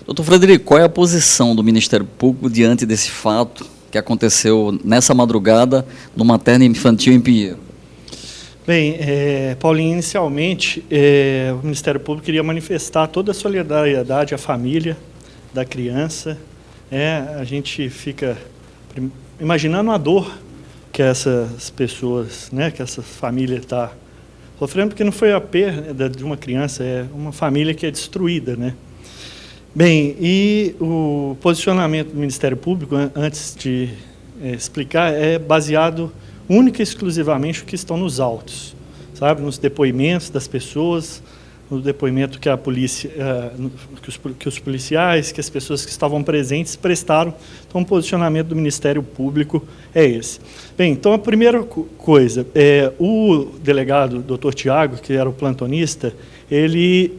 Doutor Frederico, qual é a posição do Ministério Público diante desse fato que aconteceu nessa madrugada no materno infantil em Pinheiro? Bem, Paulinho, inicialmente, o Ministério Público queria manifestar toda a solidariedade à família da criança. A gente fica imaginando a dor que essas pessoas, que essa família está sofrendo, porque não foi a perda de uma criança, é uma família que é destruída, Bem, e o posicionamento do Ministério Público, antes de explicar, é baseado única e exclusivamente no que estão nos autos, sabe? Nos depoimentos das pessoas, no depoimento que a polícia, que os policiais, que as pessoas que estavam presentes prestaram. Então, o posicionamento do Ministério Público é esse. Bem, então, a primeira coisa, o delegado, doutor Tiago, que era o plantonista, ele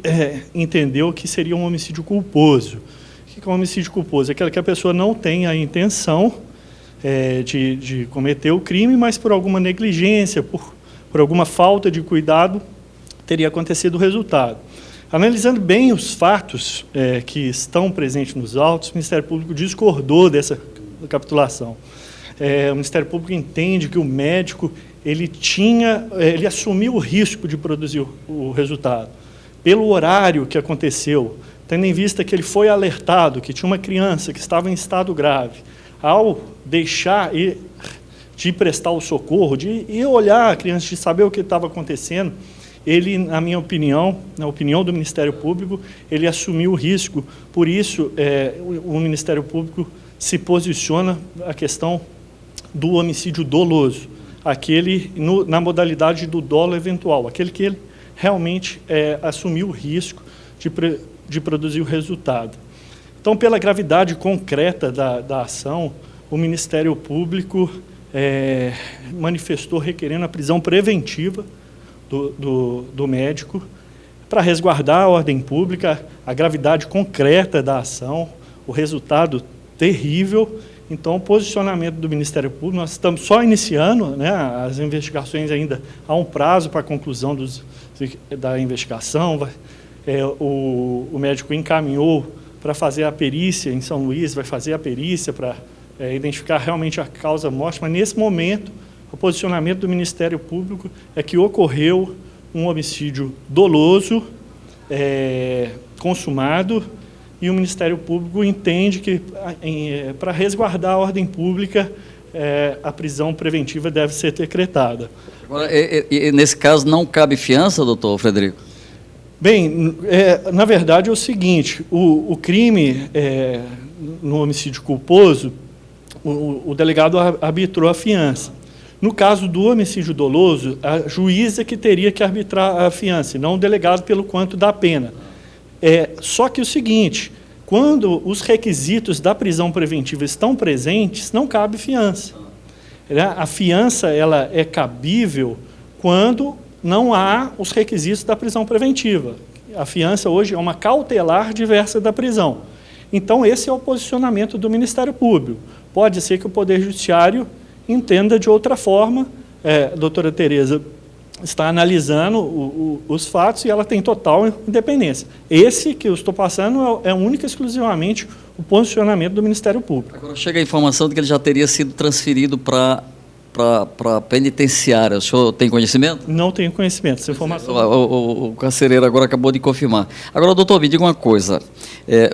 entendeu que seria um homicídio culposo. O que é um homicídio culposo? É aquele que a pessoa não tem a intenção de cometer o crime, mas por alguma negligência, por alguma falta de cuidado, teria acontecido o resultado. Analisando bem os fatos que estão presentes nos autos, o Ministério Público discordou dessa capitulação. O Ministério Público entende que o médico ele assumiu o risco de produzir o resultado. Pelo horário que aconteceu, tendo em vista que ele foi alertado que tinha uma criança que estava em estado grave, ao deixar de prestar o socorro, de ir olhar a criança, de saber o que estava acontecendo, ele, na minha opinião, na opinião do Ministério Público, ele assumiu o risco. Por isso, o Ministério Público se posiciona a questão do homicídio doloso, aquele na modalidade do dolo eventual, aquele que ele realmente assumiu o risco de produzir o resultado. Então, pela gravidade concreta da ação, o Ministério Público manifestou requerendo a prisão preventiva do médico para resguardar a ordem pública, a gravidade concreta da ação, o resultado terrível. Então, o posicionamento do Ministério Público, nós estamos só iniciando, as investigações ainda há um prazo para a conclusão da investigação. O médico encaminhou para fazer a perícia em São Luís, vai fazer a perícia para identificar realmente a causa-morte, mas nesse momento o posicionamento do Ministério Público é que ocorreu um homicídio doloso, consumado, e o Ministério Público entende que, para resguardar a ordem pública, a prisão preventiva deve ser decretada. Agora, nesse caso, não cabe fiança, doutor Frederico? Bem, na verdade é o seguinte, o crime no homicídio culposo, o delegado arbitrou a fiança. No caso do homicídio doloso, a juíza que teria que arbitrar a fiança, e não o delegado pelo quanto da pena. Só que o seguinte, quando os requisitos da prisão preventiva estão presentes, não cabe fiança. A fiança ela é cabível quando não há os requisitos da prisão preventiva. A fiança hoje é uma cautelar diversa da prisão. Então, esse é o posicionamento do Ministério Público. Pode ser que o Poder Judiciário entenda de outra forma. A doutora Tereza está analisando os fatos e ela tem total independência. Esse que eu estou passando é única e exclusivamente o posicionamento do Ministério Público. Agora chega a informação de que ele já teria sido transferido para a penitenciária. O senhor tem conhecimento? Não tenho conhecimento dessa informação. O carcereiro agora acabou de confirmar. Agora, doutor, me diga uma coisa.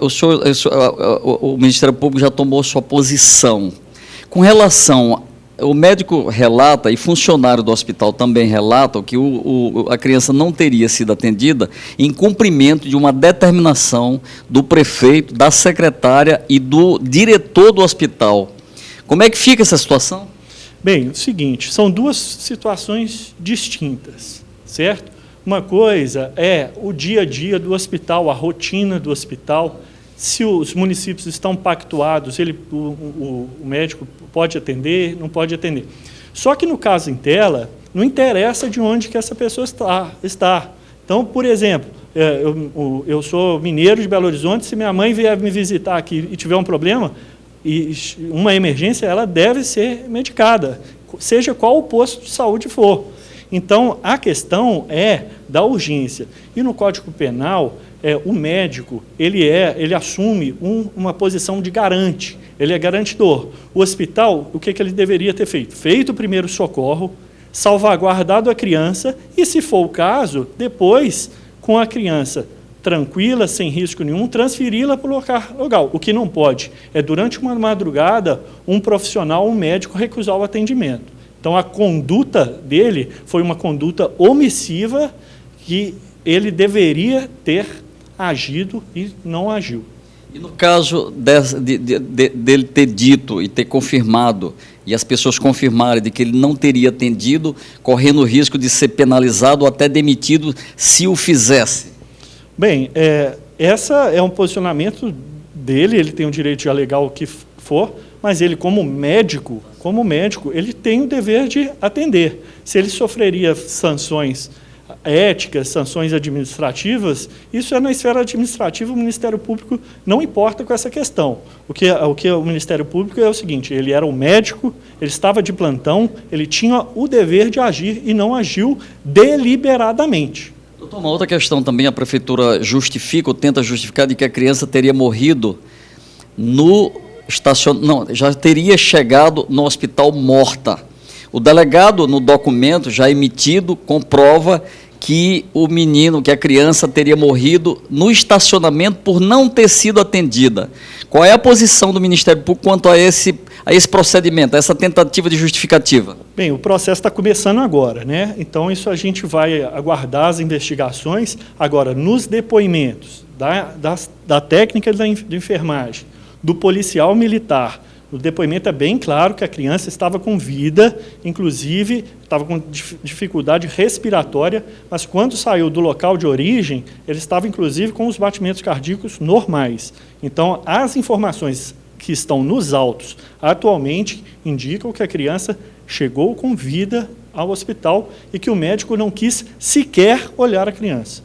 O Ministério Público já tomou sua posição. Com relação... O médico relata, e funcionário do hospital também relatam, que a criança não teria sido atendida em cumprimento de uma determinação do prefeito, da secretária e do diretor do hospital. Como é que fica essa situação? Bem, o seguinte, são duas situações distintas, certo? Uma coisa é o dia a dia do hospital, a rotina do hospital. Se os municípios estão pactuados, o médico pode atender, não pode atender. Só que no caso em tela, não interessa de onde que essa pessoa está. Então, por exemplo, eu sou mineiro de Belo Horizonte, se minha mãe vier me visitar aqui e tiver um problema, e uma emergência, ela deve ser medicada, seja qual o posto de saúde for. Então, a questão é da urgência. E no Código Penal, o médico ele assume uma posição de garante, ele é garantidor. O hospital, o que ele deveria ter feito? Feito o primeiro socorro, salvaguardado a criança e, se for o caso, depois, com a criança tranquila, sem risco nenhum, transferi-la para o local. O que não pode é, durante uma madrugada, um profissional, um médico, recusar o atendimento. Então, a conduta dele foi uma conduta omissiva que ele deveria ter agido e não agiu. E no caso dele ter dito e ter confirmado, e as pessoas confirmarem de que ele não teria atendido, correndo o risco de ser penalizado ou até demitido se o fizesse? Bem, essa é um posicionamento dele, ele tem o direito de alegar o que for, mas ele, como médico, ele tem o dever de atender. Se ele sofreria sanções éticas, sanções administrativas, isso é na esfera administrativa, o Ministério Público não importa com essa questão. O que o Ministério Público é o seguinte: ele era um médico, ele estava de plantão, ele tinha o dever de agir e não agiu deliberadamente. Doutor, uma outra questão também, a prefeitura justifica ou tenta justificar de que a criança teria morrido já teria chegado no hospital morta. O delegado, no documento já emitido, comprova que que a criança teria morrido no estacionamento por não ter sido atendida. Qual é a posição do Ministério Público quanto a esse procedimento, a essa tentativa de justificativa? Bem, o processo está começando agora, né? Então, isso a gente vai aguardar as investigações. Agora, nos depoimentos da técnica de enfermagem, do policial militar, o depoimento é bem claro que a criança estava com vida, inclusive estava com dificuldade respiratória, mas quando saiu do local de origem, ele estava inclusive com os batimentos cardíacos normais. Então, as informações que estão nos autos atualmente indicam que a criança chegou com vida ao hospital e que o médico não quis sequer olhar a criança.